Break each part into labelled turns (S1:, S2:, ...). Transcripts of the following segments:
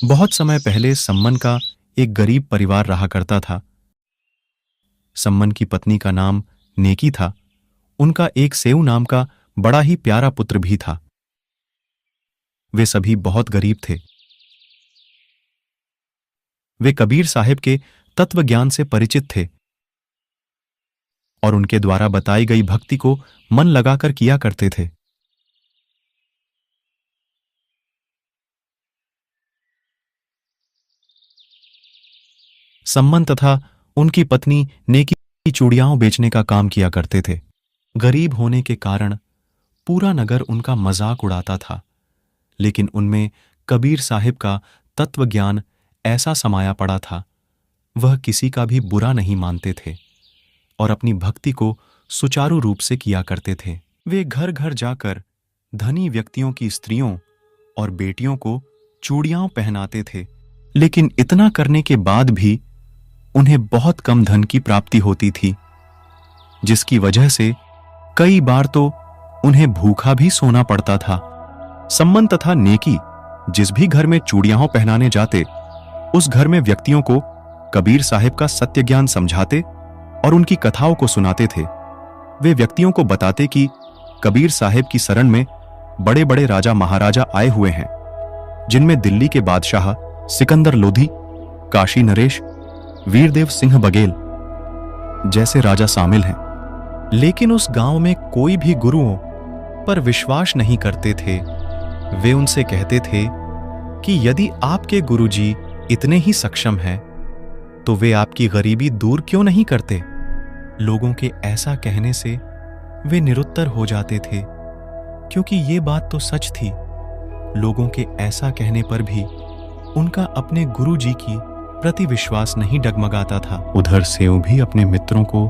S1: बहुत समय पहले सम्मन का एक गरीब परिवार रहा करता था। सम्मन की पत्नी का नाम नेकी था। उनका एक सेऊ नाम का बड़ा ही प्यारा पुत्र भी था। वे सभी बहुत गरीब थे। वे कबीर साहिब के तत्व ज्ञान से परिचित थे और उनके द्वारा बताई गई भक्ति को मन लगाकर किया करते थे। सम्मन तथा उनकी पत्नी नेकी चूड़ियां बेचने का काम किया करते थे। गरीब होने के कारण पूरा नगर उनका मजाक उड़ाता था, लेकिन उनमें कबीर साहिब का तत्व ज्ञान ऐसा समाया पड़ा था, वह किसी का भी बुरा नहीं मानते थे और अपनी भक्ति को सुचारू रूप से किया करते थे। वे घर घर जाकर धनी व्यक्तियों की स्त्रियों और बेटियों को चूड़ियां पहनाते थे, लेकिन इतना करने के बाद भी उन्हें बहुत कम धन की प्राप्ति होती थी, जिसकी वजह से कई बार तो उन्हें भूखा भी सोना पड़ता था। सम्मन तथा नेकी जिस भी घर में चूड़ियां पहनाने जाते, उस घर में व्यक्तियों को कबीर साहिब का सत्य ज्ञान समझाते और उनकी कथाओं को सुनाते थे। वे व्यक्तियों को बताते कि कबीर साहिब की शरण में बड़े बड़े राजा महाराजा आए हुए हैं, जिनमें दिल्ली के बादशाह सिकंदर लोधी, काशी नरेश, वीरदेव सिंह बघेल जैसे राजा शामिल हैं। लेकिन उस गांव में कोई भी गुरुओं पर विश्वास नहीं करते थे। वे उनसे कहते थे कि यदि आपके गुरुजी इतने ही सक्षम हैं, तो वे आपकी गरीबी दूर क्यों नहीं करते। लोगों के ऐसा कहने से वे निरुत्तर हो जाते थे, क्योंकि ये बात तो सच थी। लोगों के ऐसा कहने पर भी उनका अपने गुरुजी की प्रति विश्वास नहीं डगमगाता था। उधर सेऊ भी अपने मित्रों को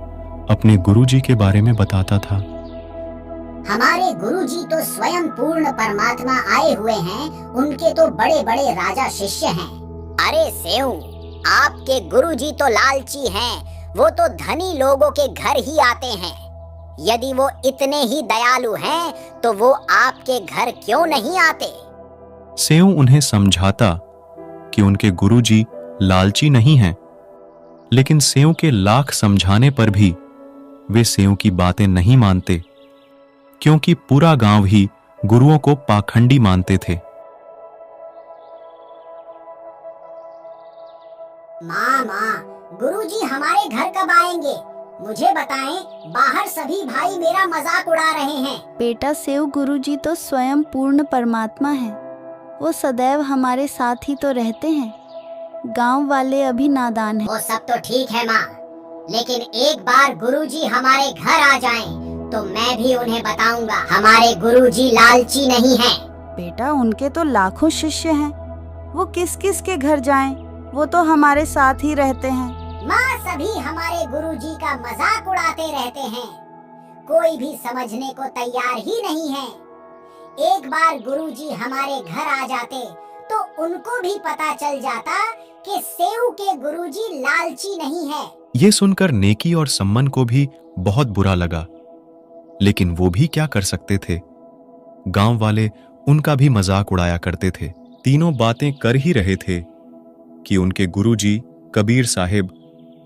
S1: अपने गुरुजी के बारे में बताता था।
S2: हमारे गुरुजी तो स्वयं पूर्ण परमात्मा आए हुए हैं, उनके तो बड़े बड़े राजा शिष्य हैं।
S3: अरे सेऊ, आपके गुरुजी तो लालची हैं, वो तो धनी लोगों के घर ही आते हैं। यदि वो इतने ही दयालु हैं, तो वो आपके घर क्यों नहीं आते।
S1: सेऊ उन्हें समझाता कि उनके गुरुजी लालची नहीं हैं, लेकिन सेऊ के लाख समझाने पर भी वे सेऊ की बातें नहीं मानते, क्योंकि पूरा गांव ही गुरुओं को पाखंडी मानते थे।
S2: माँ, गुरुजी हमारे घर कब आएंगे? मुझे बताएं, बाहर सभी भाई मेरा मजाक उड़ा रहे हैं।
S4: बेटा सेऊ, गुरुजी तो स्वयं पूर्ण परमात्मा है, वो सदैव हमारे साथ ही तो रहते हैं। गांव वाले अभी नादान हैं।
S2: वो सब तो ठीक है माँ, लेकिन एक बार गुरुजी हमारे घर आ जाएं, तो मैं भी उन्हें बताऊंगा हमारे गुरुजी लालची नहीं हैं।
S4: बेटा, उनके तो लाखों शिष्य हैं, वो किस किस के घर जाएं? वो तो हमारे साथ ही रहते हैं।
S2: माँ, सभी हमारे गुरुजी का मजाक उड़ाते रहते हैं, कोई भी समझने को तैयार ही नहीं है। एक बार गुरुजी हमारे घर आ जाते तो उनको भी पता चल जाता कि सेऊ के गुरुजी लालची नहीं है।
S1: ये सुनकर नेकी और सम्मन को भी बहुत बुरा लगा, लेकिन वो भी क्या कर सकते थे। गांव वाले उनका भी मजाक उड़ाया करते थे। तीनों बातें कर ही रहे थे कि उनके गुरुजी कबीर साहिब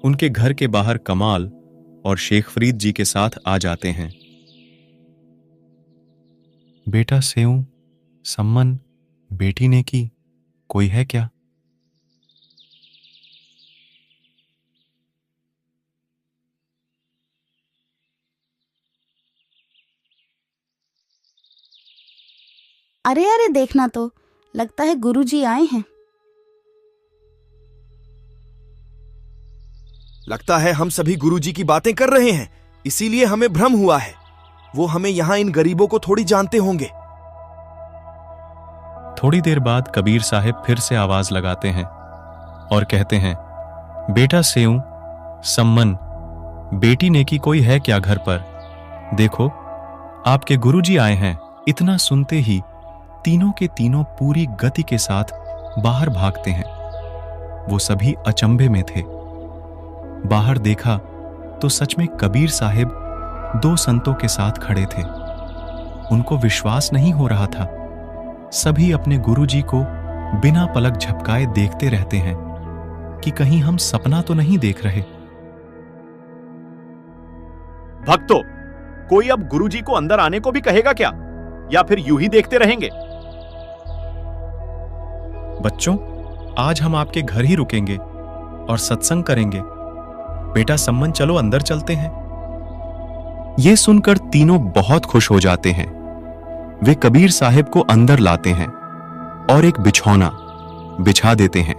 S1: उनके घर के बाहर कमाल और शेख फरीद जी के साथ आ जाते हैं। बेटा सेऊ, सम्मन, बेटी नेकी, कोई है क्या?
S4: अरे अरे, देखना तो, लगता है गुरुजी आए हैं।
S5: लगता है हम सभी गुरुजी की बातें कर रहे हैं, इसीलिए हमें भ्रम हुआ है। वो हमें यहाँ इन गरीबों को थोड़ी जानते होंगे।
S1: थोड़ी देर बाद कबीर साहिब फिर से आवाज लगाते हैं और कहते हैं, बेटा सेऊ, सम्मन, बेटी नेकी, कोई है क्या घर पर? देखो, आपके गुरुजी आए हैं। इतना सुनते ही तीनों के तीनों पूरी गति के साथ बाहर भागते हैं। वो सभी अचंभे में थे। बाहर देखा तो सच में कबीर साहिब दो संतों के साथ खड़े थे। उनको विश्वास नहीं हो रहा था। सभी अपने गुरुजी को बिना पलक झपकाए देखते रहते हैं कि कहीं हम सपना तो नहीं देख रहे।
S6: भक्तों, कोई अब गुरुजी को अंदर आने को भी कहेगा क्या, या फिर यूं ही देखते रहेंगे?
S1: बच्चों, आज हम आपके घर ही रुकेंगे और सत्संग करेंगे। बेटा सम्मन, चलो अंदर चलते हैं। ये सुनकर तीनों बहुत खुश हो जाते हैं। वे कबीर साहिब को अंदर लाते हैं और एक बिछौना बिछा देते हैं।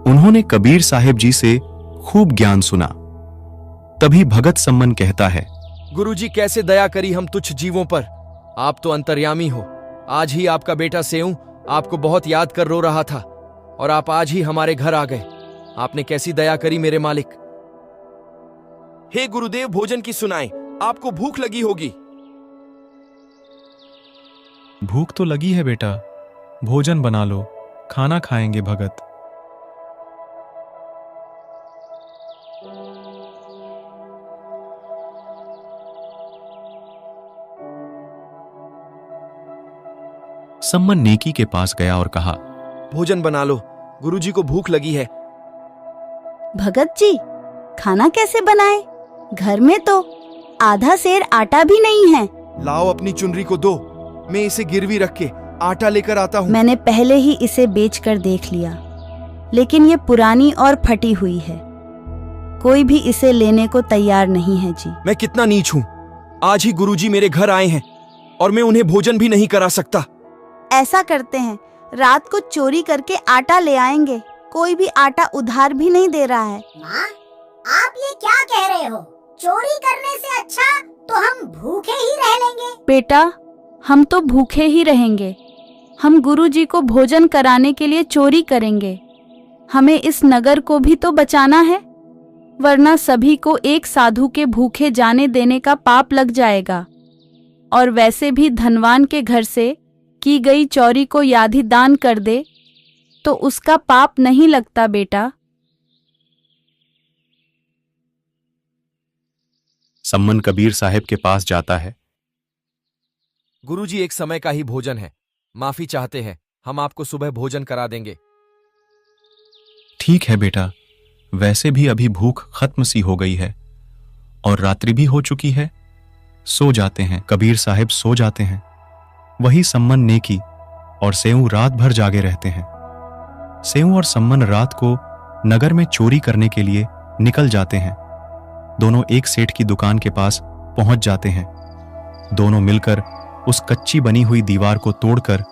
S1: उन्होंने कबीर साहिब जी से खूब ज्ञान सुना। तभी भगत सम्मन कहता है,
S5: गुरुजी कैसे दया करी हम तुच्छ जीवों पर। आप तो अंतर्यामी हो। आज ही आपका बेटा सेऊ आपको बहुत याद कर रो रहा था और आप आज ही हमारे घर आ गए। आपने कैसी दया करी मेरे मालिक। हे गुरुदेव, भोजन की सुनाएं, आपको भूख लगी होगी।
S1: भूख तो लगी है बेटा, भोजन बना लो, खाना खाएंगे भगत। सम्मन नेकी के पास गया और कहा,
S5: भोजन बना लो, गुरुजी को भूख लगी है।
S4: भगत जी, खाना कैसे बनाए? घर में तो आधा सेर आटा भी नहीं है।
S5: लाओ अपनी चुनरी को दो, मैं इसे गिरवी रख के आटा लेकर आता हूँ।
S4: मैंने पहले ही इसे बेचकर देख लिया, लेकिन ये पुरानी और फटी हुई है। कोई भी इसे लेने को तैयार नहीं है जी।
S5: मैं कितना नीच हूँ। आज ही गुरुजी मेरे घर आए हैं और मैं उन्हें भोजन भी नहीं करा सकता।
S4: ऐसा करते हैं, रात को चोरी करके आटा ले आएंगे। कोई भी आटा उधार भी नहीं दे रहा है।
S2: माँ, आप ये क्या कह रहे हो? चोरी करने से अच्छा तो हम भूखे ही रह लेंगे।
S4: बेटा, हम तो भूखे ही रहेंगे। हम गुरुजी को भोजन कराने के लिए चोरी करेंगे। हमें इस नगर को भी तो बचाना है, वरना सभी को एक साधु के भूखे जाने देने का पाप लग जाएगा। और वैसे भी धनवान के घर से की गई चोरी को यादि दान कर दे तो उसका पाप नहीं लगता बेटा।
S1: सम्मन कबीर साहिब के पास जाता है।
S5: गुरुजी, एक समय का ही भोजन है, माफी चाहते हैं। हम आपको सुबह भोजन करा देंगे।
S1: ठीक है बेटा, वैसे भी अभी भूख खत्म सी हो गई है और रात्रि भी हो चुकी है। सो जाते हैं। कबीर साहिब सो जाते हैं। वही सम्मन नेकी और सेऊ रात भर जागे रहते हैं। सेऊ और सम्मन रात को नगर में चोरी करने के लिए निकल जाते हैं। दोनों एक सेठ की दुकान के पास पहुंच जाते हैं। दोनों मिलकर उस कच्ची बनी हुई दीवार को तोड़कर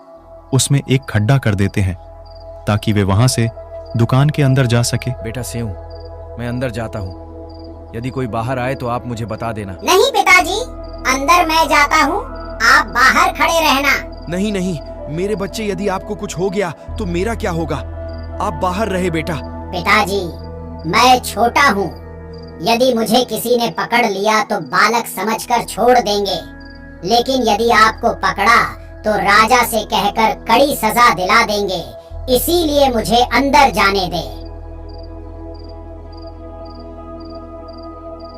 S1: उसमें एक खड्डा कर देते हैं ताकि वे वहां से दुकान के अंदर जा सके।
S5: बेटा सेऊ, मैं अंदर जाता हूँ। यदि कोई बाहर आए तो आप मुझे बता देना।
S2: नहीं पिताजी, अंदर मैं जाता हूँ, आप बाहर खड़े रहना।
S5: नहीं नहीं, मेरे बच्चे, यदि आपको कुछ हो गया तो मेरा क्या होगा? आप बाहर रहे बेटा।
S2: पिताजी, मैं छोटा हूँ। यदि मुझे किसी ने पकड़ लिया तो बालक समझकर छोड़ देंगे, लेकिन यदि आपको पकड़ा तो राजा से कहकर कड़ी सजा दिला देंगे। इसीलिए मुझे अंदर जाने दे।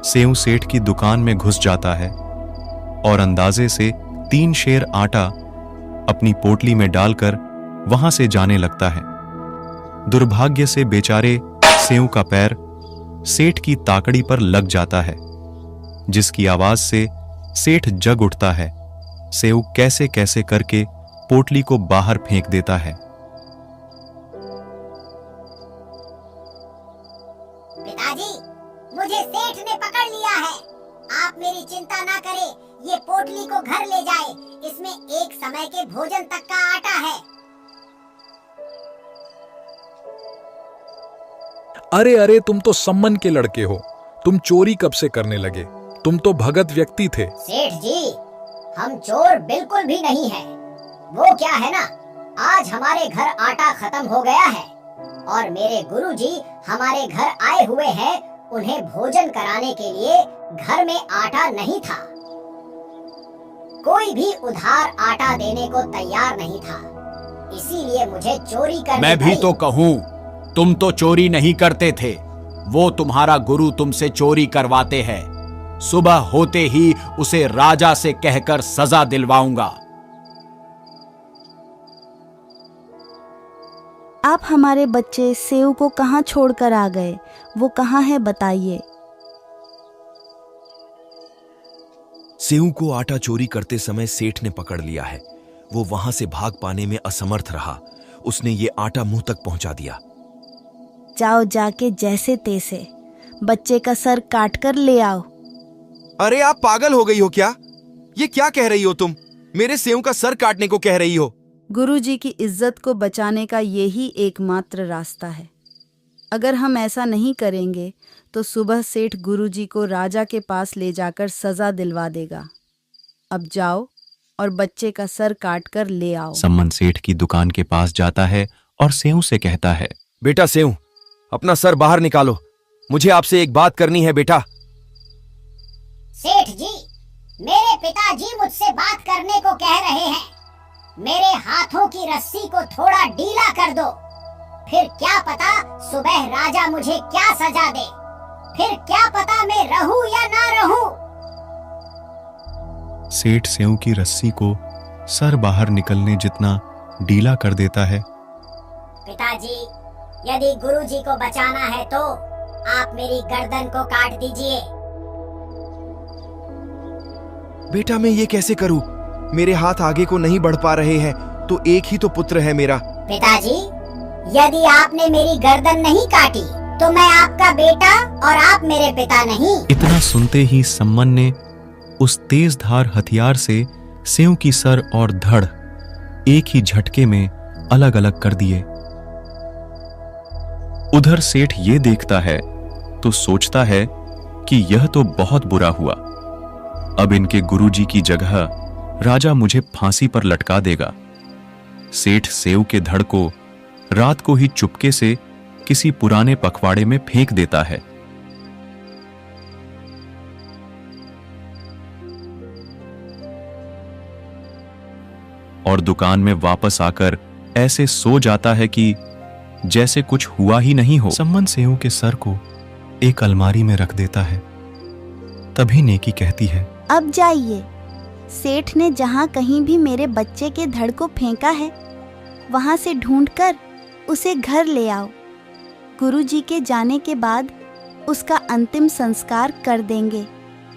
S1: सेऊ सेठ की दुकान में घुस जाता है और अंदाजे से 3 शेर आटा अपनी पोटली में डालकर वहां से जाने लगता है। दुर्भाग्य से बेचारे सेऊ का पैर सेठ की ताकड़ी पर लग जाता है, जिसकी आवाज से सेठ जग उठता है। सेऊ कैसे कैसे करके पोटली को बाहर फेंक देता है।
S2: पिताजी, मुझे सेठ ने पकड़ लिया है। आप मेरी चिंता ना करें, ये पोटली को घर ले जाए। इसमें एक समय के भोजन तक का आटा है।
S7: अरे अरे, तुम तो सम्मन के लड़के हो। तुम चोरी कब से करने लगे? तुम तो भगत व्यक्ति थे।
S2: सेठ जी, हम चोर बिल्कुल भी नहीं हैं। वो क्या है ना, आज हमारे घर आटा खत्म हो गया है और मेरे गुरुजी हमारे घर आए हुए हैं। उन्हें भोजन कराने के लिए घर में आटा नहीं था। कोई भी उधार आटा देने को तैयार नहीं था। इसीलिए मुझे चोरी करनी
S8: मैं भी
S2: पड़ी।
S8: तो कहूँ, तुम तो चोरी नहीं करते थे। वो तुम्हारा गुरु तुमसे चोरी करवाते हैं। सुबह होते ही उसे राजा से कहकर सजा दिलवाऊंगा।
S4: आप हमारे बच्चे सेव को कहाँ छोड़कर आ गए? वो कहाँ है बताइए।
S5: सेऊ को आटा चोरी करते समय सेठ ने पकड़ लिया है। वो वहां से भाग पाने में असमर्थ रहा। उसने ये आटा मुंह तक पहुंचा दिया।
S4: जाओ जाके जैसे तैसे बच्चे का सर काट कर ले आओ।
S5: अरे आप पागल हो गई हो क्या? ये क्या कह रही हो तुम? मेरे सेऊ का सर काटने को कह रही हो?
S4: गुरुजी की इज्जत को बचाने का यही एकमात्र रास्ता है। अगर हम ऐसा नहीं करेंगे तो सुबह सेठ गुरुजी को राजा के पास ले जाकर सजा दिलवा देगा। अब जाओ और बच्चे का सर काट कर ले आओ।
S1: सम्मन सेठ की दुकान के पास जाता है और सेऊ से कहता है,
S5: बेटा सेऊ, अपना सर बाहर निकालो। मुझे आपसे एक बात करनी है बेटा।
S2: सेठ जी, मेरे पिताजी मुझसे बात करने को कह रहे हैं। मेरे हाथों की रस्सी को थोड़ा ढीला कर दो, फिर क्या पता सुबह राजा मुझे क्या सजा दे। फिर क्या पता मैं रहूं या ना रहूं।
S1: सेठ सेऊ की रस्सी को सर बाहर निकलने जितना ढीला कर देता है।
S2: पिताजी, यदि गुरुजी को बचाना है तो आप मेरी गर्दन को काट दीजिए।
S5: बेटा मैं ये कैसे करूं? मेरे हाथ आगे को नहीं बढ़ पा रहे हैं। तो एक ही तो पुत्र है मेरा।
S2: पिताजी, यदि आपने मेरी गर्दन नहीं काटी तो मैं आपका बेटा और आप मेरे पिता नहीं।
S1: इतना सुनते ही सम्मन ने उस तेज धार हथियार से सेऊ की सर और धड़ एक ही झटके में अलग अलग कर दिए। उधर सेठ ये देखता है तो सोचता है कि यह तो बहुत बुरा हुआ। अब इनके गुरुजी की जगह राजा मुझे फांसी पर लटका देगा। सेठ सेऊ के धड़ को रात को ही चुपके से किसी पुराने पखवाड़े में फेंक देता है। और दुकान में वापस आकर ऐसे सो जाता है कि जैसे कुछ हुआ ही नहीं हो। सम्मन सेऊ के सर को एक अलमारी में रख देता है। तभी नेकी कहती है,
S4: अब जाइए। सेठ ने जहाँ कहीं भी मेरे बच्चे के धड़ को फेंका है वहां से ढूंढकर उसे घर ले आओ। गुरुजी के जाने के बाद उसका अंतिम संस्कार कर देंगे।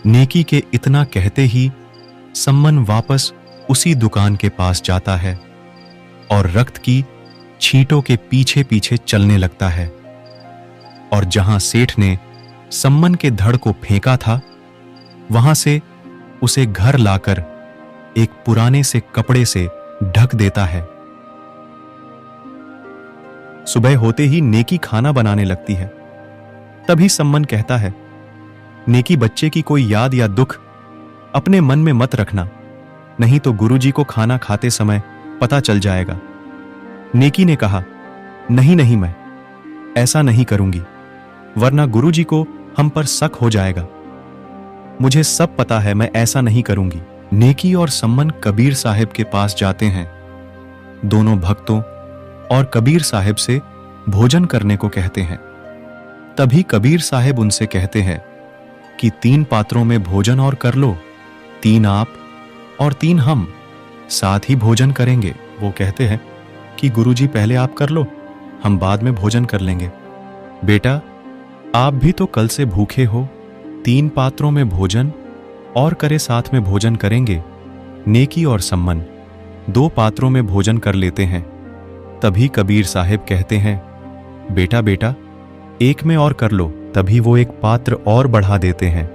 S1: नेकी के इतना कहते ही सम्मन वापस उसी दुकान के पास जाता है और रक्त की छींटों के पीछे पीछे चलने लगता है। और जहां सेठ ने सम्मन के धड़ को फेंका था वहां से उसे घर लाकर एक पुराने से कपड़े से ढक देता है। सुबह होते ही नेकी खाना बनाने लगती है। तभी सम्मन कहता है, नेकी बच्चे की कोई याद या दुख अपने मन में मत रखना, नहीं तो गुरुजी को खाना खाते समय पता चल जाएगा। नेकी ने कहा, नहीं नहीं, मैं ऐसा नहीं करूंगी, वरना गुरुजी को हम पर शक हो जाएगा। मुझे सब पता है, मैं ऐसा नहीं करूंगी। नेकी और सम्मन कबीर साहिब के पास जाते हैं। दोनों भक्तों और कबीर साहिब से भोजन करने को कहते हैं। तभी कबीर साहिब उनसे कहते हैं कि 3 पात्रों में भोजन और कर लो, 3 आप और 3 हम साथ ही भोजन करेंगे। वो कहते हैं कि गुरुजी पहले आप कर लो, हम बाद में भोजन कर लेंगे। बेटा, आप भी तो कल से भूखे हो, 3 पात्रों में भोजन और करे साथ में भोजन करेंगे। नेकी और सम्मन 2 पात्रों में भोजन कर लेते हैं। तभी कबीर साहिब कहते हैं, बेटा बेटा, एक में और कर लो। तभी वो एक पात्र और बढ़ा देते हैं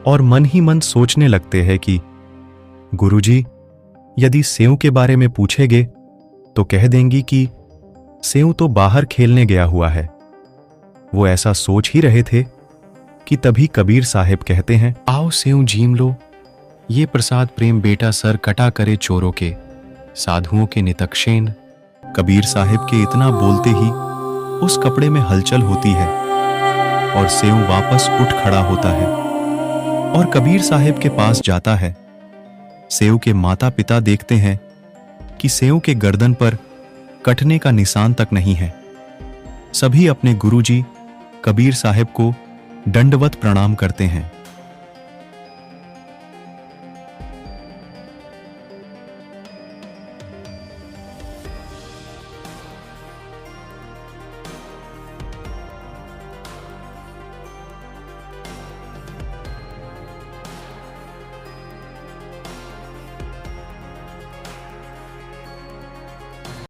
S1: और मन ही मन सोचने लगते हैं कि गुरुजी यदि सेऊ के बारे में पूछेंगे तो कह देंगी कि सेऊ तो बाहर खेलने गया हुआ है। वो ऐसा सोच ही रहे थे कि तभी कबीर साहिब कहते हैं, आओ सेऊ जीम लो, ये प्रसाद प्रेम बेटा सर कटा करे चोरों के, साधुओं के नितक्षेन। कबीर साहिब के इतना बोलते ही उस कपड़े में हलचल होती है और सेऊ वापस उठ खड़ा होता है और कबीर साहिब के पास जाता है। सेऊ के माता पिता देखते हैं कि सेऊ के गर्दन पर कटने का निशान तक नहीं है। सभी अपने गुरुजी कबीर साहिब को दंडवत प्रणाम करते हैं।